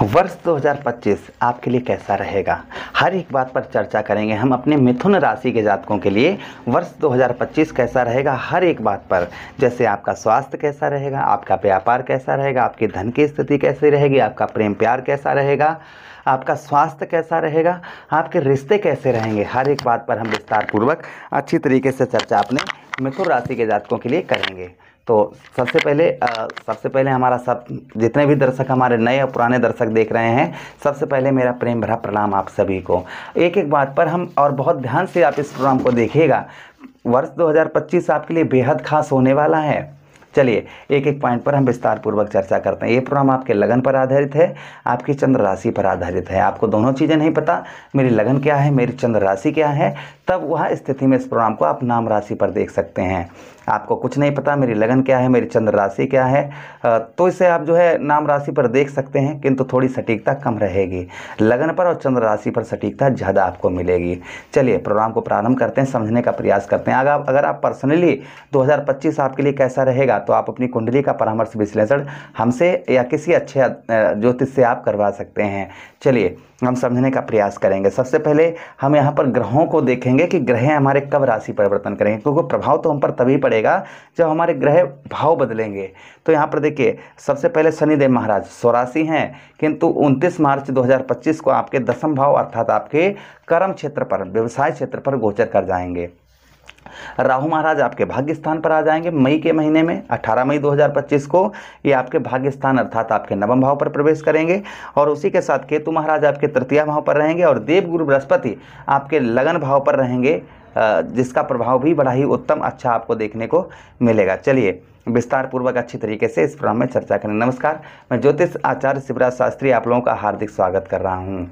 वर्ष 2025 आपके लिए कैसा रहेगा, हर एक बात पर चर्चा करेंगे हम अपने मिथुन राशि के जातकों के लिए। वर्ष 2025 कैसा रहेगा हर एक बात पर, जैसे आपका स्वास्थ्य कैसा रहेगा, आपका व्यापार कैसा रहेगा, आपकी धन की स्थिति कैसी रहेगी, आपका प्रेम प्यार कैसा रहेगा, आपका स्वास्थ्य कैसा रहेगा, आपके रिश्ते कैसे रहेंगे, हर एक बात पर हम विस्तार पूर्वक अच्छी तरीके से चर्चा अपने मिथुन राशि के जातकों के लिए करेंगे। तो सबसे पहले हमारा सब जितने भी दर्शक हमारे नए और पुराने दर्शक देख रहे हैं, सबसे पहले मेरा प्रेम भरा प्रणाम आप सभी को। एक एक बात पर हम और बहुत ध्यान से आप इस प्रोग्राम को देखिएगा। वर्ष 2025 आपके लिए बेहद खास होने वाला है। चलिए एक एक पॉइंट पर हम विस्तार पूर्वक चर्चा करते हैं। ये प्रोग्राम आपके लगन पर आधारित है, आपकी चंद्र राशि पर आधारित है। आपको दोनों चीज़ें नहीं पता, मेरी लगन क्या है, मेरी चंद्र राशि क्या है, तब वह स्थिति में इस प्रोग्राम को आप नाम राशि पर देख सकते हैं। आपको कुछ नहीं पता मेरी लगन क्या है, मेरी चंद्र राशि क्या है, तो इसे आप जो है नाम राशि पर देख सकते हैं, किंतु थोड़ी सटीकता कम रहेगी। लगन पर और चंद्र राशि पर सटीकता ज़्यादा आपको मिलेगी। चलिए प्रोग्राम को प्रारंभ करते हैं, समझने का प्रयास करते हैं। अगर आप पर्सनली 2025 आपके लिए कैसा रहेगा, तो आप अपनी कुंडली का परामर्श विश्लेषण हमसे या किसी अच्छे ज्योतिष से आप करवा सकते हैं। चलिए हम समझने का प्रयास करेंगे। सबसे पहले हम यहाँ पर ग्रहों को देखेंगे कि ग्रह हमारे कब राशि परिवर्तन करेंगे, क्योंकि प्रभाव तो हम पर तभी पड़ेगा जब हमारे ग्रह भाव बदलेंगे। तो यहाँ पर देखिए, सबसे पहले शनिदेव महाराज स्वराशि हैं, किंतु 29 मार्च 2025 को आपके दसम भाव अर्थात आपके कर्म क्षेत्र पर, व्यवसाय क्षेत्र पर गोचर कर जाएंगे। राहु महाराज आपके भाग्य स्थान पर आ जाएंगे मई के महीने में, 18 मई 2025 को ये आपके भाग्य स्थान अर्थात आपके नवम भाव पर प्रवेश करेंगे। और उसी के साथ केतु महाराज आपके तृतीय भाव पर रहेंगे और देवगुरु बृहस्पति आपके लगन भाव पर रहेंगे, जिसका प्रभाव भी बड़ा ही उत्तम अच्छा आपको देखने को मिलेगा। चलिए विस्तार पूर्वक अच्छी तरीके से इस प्रोग्राम में चर्चा करें। नमस्कार, मैं ज्योतिष आचार्य शिवराज शास्त्री आप लोगों का हार्दिक स्वागत कर रहा हूँ।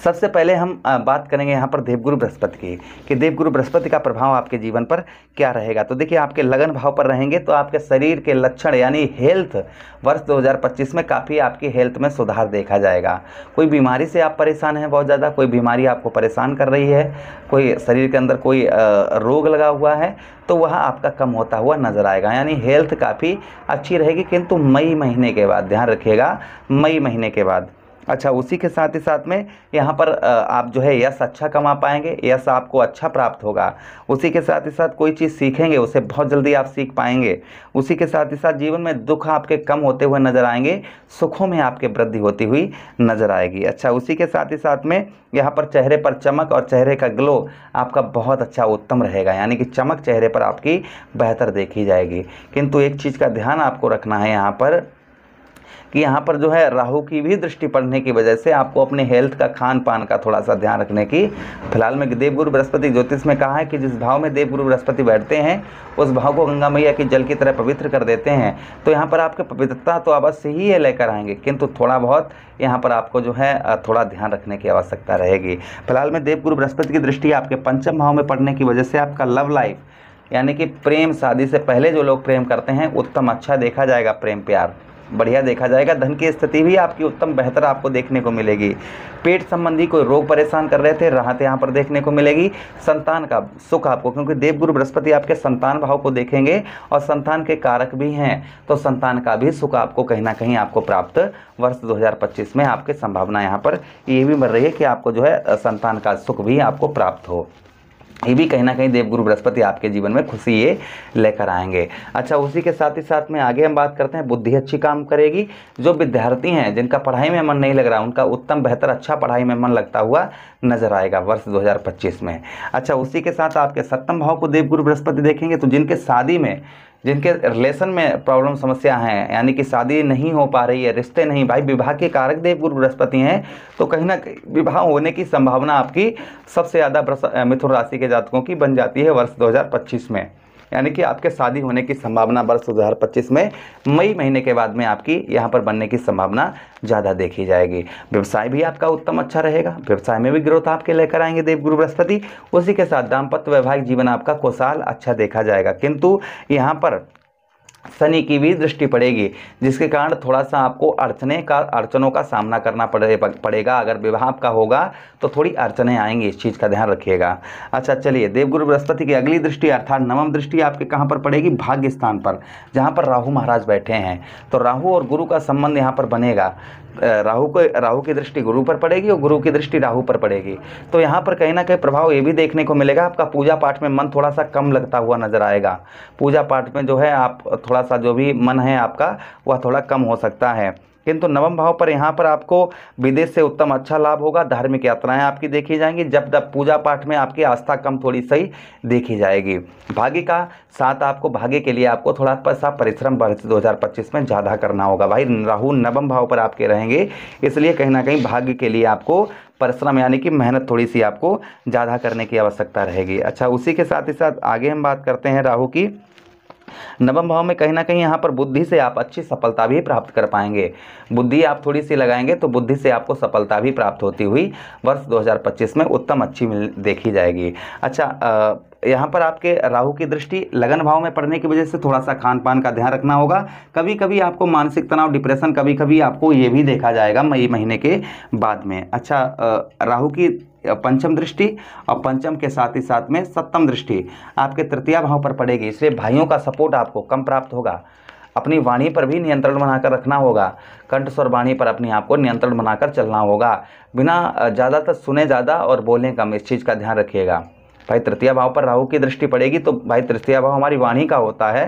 सबसे पहले हम बात करेंगे यहाँ पर देवगुरु बृहस्पति की, कि देवगुरु बृहस्पति का प्रभाव आपके जीवन पर क्या रहेगा। तो देखिए, आपके लगन भाव पर रहेंगे तो आपके शरीर के लक्षण यानी हेल्थ वर्ष 2025 में काफ़ी आपकी हेल्थ में सुधार देखा जाएगा। कोई बीमारी से आप परेशान हैं बहुत ज़्यादा, कोई बीमारी आपको परेशान कर रही है, कोई शरीर के अंदर कोई रोग लगा हुआ है, तो वह आपका कम होता हुआ नजर आएगा। यानी हेल्थ काफ़ी अच्छी रहेगी, किंतु मई महीने के बाद, ध्यान रखिएगा, मई महीने के बाद। अच्छा, उसी के साथ ही साथ में यहाँ पर आप जो है यश अच्छा कमा पाएंगे, यश आपको अच्छा प्राप्त होगा। उसी के साथ ही साथ कोई चीज़ सीखेंगे उसे बहुत जल्दी आप सीख पाएंगे। उसी के साथ ही साथ जीवन में दुख आपके कम होते हुए नजर आएंगे, सुखों में आपके वृद्धि होती हुई नजर आएगी। अच्छा, उसी के साथ ही साथ में यहाँ पर चेहरे पर चमक और चेहरे का ग्लो आपका बहुत अच्छा उत्तम रहेगा, यानी कि चमक चेहरे पर आपकी बेहतर देखी जाएगी। किंतु एक चीज़ का ध्यान आपको रखना है यहाँ पर, कि यहाँ पर जो है राहु की भी दृष्टि पड़ने की वजह से आपको अपने हेल्थ का, खान पान का थोड़ा सा ध्यान रखने की फिलहाल में देवगुरु बृहस्पति ज्योतिष में कहा है कि जिस भाव में देवगुरु बृहस्पति बैठते हैं उस भाव को गंगा मैया की जल की तरह पवित्र कर देते हैं। तो यहाँ पर आपके पवित्रता तो अवश्य ही ये लेकर आएंगे, किंतु थोड़ा बहुत यहाँ पर आपको जो है थोड़ा ध्यान रखने की आवश्यकता रहेगी। फिलहाल में देवगुरु बृहस्पति की दृष्टि आपके पंचम भाव में पड़ने की वजह से आपका लव लाइफ यानी कि प्रेम, शादी से पहले जो लोग प्रेम करते हैं उत्तम अच्छा देखा जाएगा, प्रेम प्यार बढ़िया देखा जाएगा। धन की स्थिति भी आपकी उत्तम बेहतर आपको देखने को मिलेगी। पेट संबंधी कोई रोग परेशान कर रहे थे, राहत यहाँ पर देखने को मिलेगी। संतान का सुख आपको, क्योंकि देवगुरु बृहस्पति आपके संतान भाव को देखेंगे और संतान के कारक भी हैं, तो संतान का भी सुख आपको कहीं ना कहीं आपको प्राप्त वर्ष 2025 में आपकी संभावना यहाँ पर ये भी बढ़ रही है कि आपको जो है संतान का सुख भी आपको प्राप्त हो। ये भी कहीं ना कहीं देवगुरु बृहस्पति आपके जीवन में खुशी ये लेकर आएंगे। अच्छा, उसी के साथ ही साथ में आगे हम बात करते हैं, बुद्धि अच्छी काम करेगी। जो विद्यार्थी हैं जिनका पढ़ाई में मन नहीं लग रहा, उनका उत्तम बेहतर अच्छा पढ़ाई में मन लगता हुआ नजर आएगा वर्ष 2025 में। अच्छा, उसी के साथ आपके सप्तम भाव को देवगुरु बृहस्पति देखेंगे, तो जिनके शादी में, जिनके रिलेशन में प्रॉब्लम समस्या हैं, यानी कि शादी नहीं हो पा रही है, रिश्ते नहीं, भाई विवाह के कारक देवगुरु बृहस्पति हैं, तो कहीं ना कहीं विवाह होने की संभावना आपकी सबसे ज़्यादा मिथुन राशि के जातकों की बन जाती है वर्ष 2025 में। यानी कि आपके शादी होने की संभावना वर्ष 2025 में मई महीने के बाद में आपकी यहाँ पर बनने की संभावना ज़्यादा देखी जाएगी। व्यवसाय भी आपका उत्तम अच्छा रहेगा, व्यवसाय में भी ग्रोथ आपके लेकर आएंगे देवगुरु बृहस्पति। उसी के साथ दाम्पत्य वैवाहिक जीवन आपका खुशहाल अच्छा देखा जाएगा, किंतु यहाँ पर शनि की भी दृष्टि पड़ेगी, जिसके कारण थोड़ा सा आपको अड़चनों का सामना करना पड़ेगा। अगर विवाह आपका होगा तो थोड़ी अड़चनें आएंगी, इस चीज़ का ध्यान रखिएगा। अच्छा चलिए, देवगुरु बृहस्पति की अगली दृष्टि अर्थात नवम दृष्टि आपके कहाँ पर पड़ेगी? भाग्य स्थान पर, जहाँ पर राहु महाराज बैठे हैं। तो राहु और गुरु का संबंध यहाँ पर बनेगा। राहु की दृष्टि गुरु पर पड़ेगी और गुरु की दृष्टि राहु पर पड़ेगी। तो यहाँ पर कहीं ना कहीं प्रभाव ये भी देखने को मिलेगा, आपका पूजा पाठ में मन थोड़ा सा कम लगता हुआ नजर आएगा। पूजा पाठ में जो है आप थोड़ा सा जो भी मन है आपका वह थोड़ा कम हो सकता है। किंतु नवम भाव पर यहाँ पर आपको विदेश से उत्तम अच्छा लाभ होगा, धार्मिक यात्राएं आपकी देखी जाएंगी। जब पूजा पाठ में आपकी आस्था कम थोड़ी सही देखी जाएगी। भाग्य का साथ आपको, भाग्य के लिए आपको थोड़ा सा परिश्रम वर्ष 2025 में ज़्यादा करना होगा भाई। राहु नवम भाव पर आपके रहेंगे, इसलिए कहीं ना कहीं भाग्य के लिए आपको परिश्रम यानी कि मेहनत थोड़ी सी आपको ज़्यादा करने की आवश्यकता रहेगी। अच्छा, उसी के साथ ही साथ आगे हम बात करते हैं राहु की। नवम भाव में कहीं ना कहीं यहाँ पर बुद्धि से आप अच्छी सफलता भी प्राप्त कर पाएंगे। बुद्धि आप थोड़ी सी लगाएंगे तो बुद्धि से आपको सफलता भी प्राप्त होती हुई वर्ष 2025 में उत्तम अच्छी देखी जाएगी। अच्छा, यहाँ पर आपके राहु की दृष्टि लगन भाव में पड़ने की वजह से थोड़ा सा खान पान का ध्यान रखना होगा। कभी कभी आपको मानसिक तनाव, डिप्रेशन कभी कभी आपको ये भी देखा जाएगा मई महीने के बाद में। अच्छा, राहु की पंचम दृष्टि और पंचम के साथ ही साथ में सप्तम दृष्टि आपके तृतीय भाव पर पड़ेगी, इसलिए भाइयों का सपोर्ट आपको कम प्राप्त होगा। अपनी वाणी पर भी नियंत्रण बनाकर रखना होगा, कंठ स्वर वाणी पर अपने आप को नियंत्रण बनाकर चलना होगा। बिना ज़्यादातर सुने ज़्यादा और बोलें कम, इस चीज़ का ध्यान रखिएगा। भाई तृतीय भाव पर राहु की दृष्टि पड़ेगी तो भाई तृतीय भाव हमारी वाणी का होता है,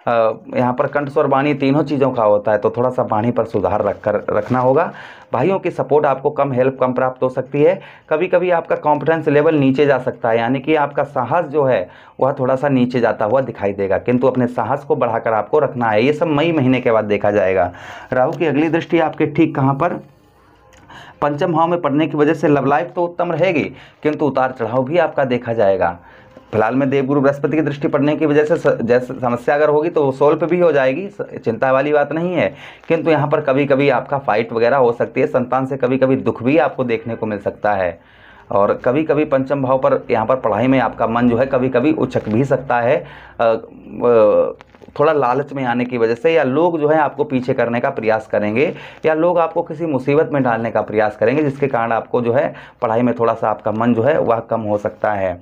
यहाँ पर कंठ स्वर वाणी तीनों चीज़ों का होता है, तो थोड़ा सा वाणी पर सुधार रखना होगा। भाइयों की सपोर्ट आपको कम प्राप्त हो सकती है। कभी कभी आपका कॉन्फिडेंस लेवल नीचे जा सकता है, यानी कि आपका साहस जो है वह थोड़ा सा नीचे जाता हुआ दिखाई देगा, किंतु अपने साहस को बढ़ाकर आपको रखना है। ये सब मई महीने के बाद देखा जाएगा। राहु की अगली दृष्टि आपके ठीक कहाँ पर? पंचम भाव में पड़ने की वजह से लव लाइफ तो उत्तम रहेगी, किंतु उतार चढ़ाव भी आपका देखा जाएगा। फिलहाल में देवगुरु बृहस्पति की दृष्टि पड़ने की वजह से जैसे समस्या अगर होगी तो सोल्व भी हो जाएगी, चिंता वाली बात नहीं है। किंतु यहाँ पर कभी कभी आपका फाइट वगैरह हो सकती है, संतान से कभी कभी दुख भी आपको देखने को मिल सकता है। और कभी कभी पंचम भाव पर यहाँ पर पढ़ाई में आपका मन जो है कभी कभी उचक भी सकता है, थोड़ा लालच में आने की वजह से, या लोग जो है आपको पीछे करने का प्रयास करेंगे, या लोग आपको किसी मुसीबत में डालने का प्रयास करेंगे, जिसके कारण आपको जो है पढ़ाई में थोड़ा सा आपका मन जो है वह कम हो सकता है।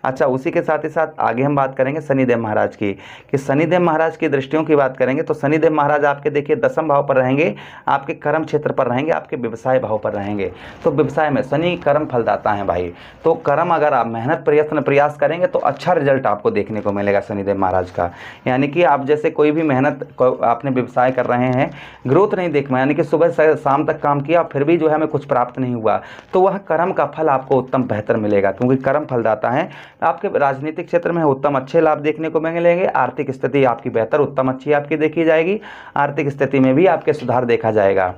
अच्छा, उसी के साथ ही साथ आगे हम बात करेंगे शनिदेव महाराज की, कि शनिदेव महाराज की दृष्टियों की बात करेंगे तो शनिदेव महाराज आपके देखिए दसम भाव पर रहेंगे, आपके कर्म क्षेत्र पर रहेंगे, आपके व्यवसाय भाव पर रहेंगे। तो व्यवसाय में शनि कर्म फलदाता है भाई, तो कर्म अगर आप मेहनत प्रयास करेंगे तो अच्छा रिजल्ट आपको देखने को मिलेगा शनिदेव महाराज का। यानी कि आप जैसे कोई भी मेहनत आपने व्यवसाय कर रहे हैं, ग्रोथ नहीं देख पाए, यानी कि सुबह से शाम तक काम किया फिर भी जो है हमें कुछ प्राप्त नहीं हुआ, तो वह कर्म का फल आपको उत्तम बेहतर मिलेगा, क्योंकि कर्म फलदाता है। आपके राजनीतिक क्षेत्र में उत्तम अच्छे लाभ देखने को मिलेंगे। आर्थिक स्थिति आपकी बेहतर उत्तम अच्छी आपकी देखी जाएगी, आर्थिक स्थिति में भी आपके सुधार देखा जाएगा।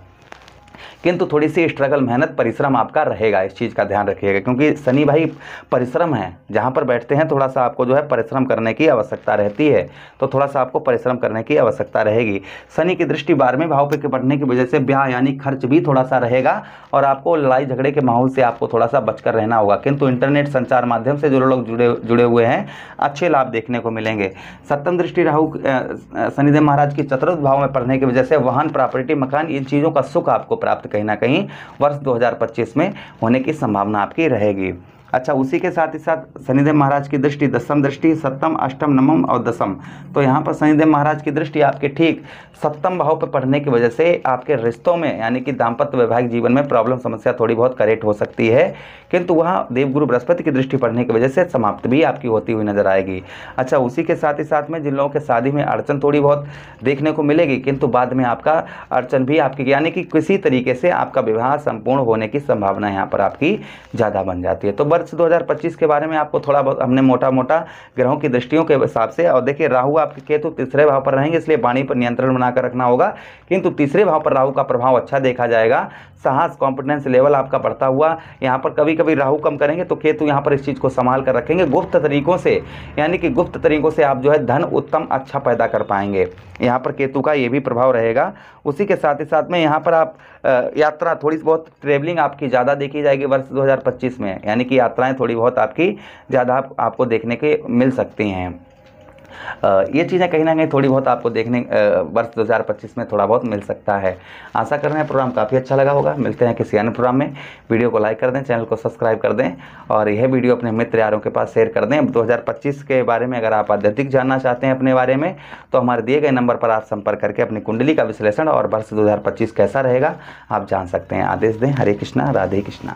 किंतु थोड़ी सी स्ट्रगल, मेहनत, परिश्रम आपका रहेगा, इस चीज़ का ध्यान रखिएगा, क्योंकि शनि भाई परिश्रम है, जहाँ पर बैठते हैं थोड़ा सा आपको जो है परिश्रम करने की आवश्यकता रहती है, तो थोड़ा सा आपको परिश्रम करने की आवश्यकता रहेगी। शनि की दृष्टि 12वें भाव पे बढ़ने की वजह से ब्याह यानी खर्च भी थोड़ा सा रहेगा, और आपको लड़ाई झगड़े के माहौल से आपको थोड़ा सा बचकर रहना होगा। किंतु इंटरनेट संचार माध्यम से जो लोग जुड़े हुए हैं अच्छे लाभ देखने को मिलेंगे। सप्तम दृष्टि राहु शनिदेव महाराज की चतुर्थ भाव में पड़ने की वजह से वाहन, प्रॉपर्टी, मकान, इन चीज़ों का सुख आपको प्राप्त कहीं ना कहीं वर्ष 2025 में होने की संभावना आपकी रहेगी। अच्छा, उसी के साथ ही साथ शनिदेव महाराज की दृष्टि दसम दृष्टि, सप्तम, अष्टम, नवम और दसम, तो यहाँ पर शनिदेव महाराज की दृष्टि आपके ठीक सप्तम भाव पर पड़ने की वजह से आपके रिश्तों में यानी कि दाम्पत्य वैवाहिक जीवन में प्रॉब्लम, समस्या थोड़ी बहुत करेक्ट हो सकती है, किंतु वहाँ देवगुरु बृहस्पति की दृष्टि पड़ने की वजह से समाप्त भी आपकी होती हुई नजर आएगी। अच्छा, उसी के साथ ही साथ में जिन लोगों के शादी में अड़चन थोड़ी बहुत देखने को मिलेगी, किंतु बाद में आपका अड़चन भी आपकी यानी कि किसी तरीके से आपका विवाह संपूर्ण होने की संभावना यहाँ पर आपकी ज़्यादा बन जाती है। तो वर्ष 2025 के बारे में आपको थोड़ा बहुत हमने मोटा मोटा ग्रहों की दृष्टियों के हिसाब से, और देखिए राहु आपके केतु तीसरे भाव पर रहेंगे, इसलिए वाणी पर नियंत्रण बनाकर रखना होगा, किंतु तीसरे भाव पर राहु का प्रभाव अच्छा देखा जाएगा। साहस, कॉन्फिडेंस लेवल आपका बढ़ता हुआ, यहाँ पर कभी कभी राहु कम करेंगे तो केतु यहाँ पर इस चीज़ को संभाल कर रखेंगे। गुप्त तरीकों से यानी कि गुप्त तरीकों से आप जो है धन उत्तम अच्छा पैदा कर पाएंगे, यहाँ पर केतु का ये भी प्रभाव रहेगा। उसी के साथ ही साथ में यहाँ पर आप यात्रा, थोड़ी बहुत ट्रेवलिंग आपकी ज़्यादा देखी जाएगी वर्ष 2025 में, यानी कि यात्राएं थोड़ी बहुत आपकी ज़्यादा आपको देखने के मिल सकती हैं। ये चीज़ें कहीं ना कहीं थोड़ी बहुत आपको देखने वर्ष 2025 में थोड़ा बहुत मिल सकता है। आशा कर रहे हैं प्रोग्राम काफ़ी अच्छा लगा होगा। मिलते हैं किसी अन्य प्रोग्राम में। वीडियो को लाइक कर दें, चैनल को सब्सक्राइब कर दें और यह वीडियो अपने मित्र यारों के पास शेयर कर दें। 2025 के बारे में अगर आप अत्यधिक जानना चाहते हैं अपने बारे में, तो हमारे दिए गए नंबर पर आप संपर्क करके अपनी कुंडली का विश्लेषण और वर्ष 2025 कैसा रहेगा आप जान सकते हैं। आदेश दें। हरे कृष्णा, राधे कृष्णा।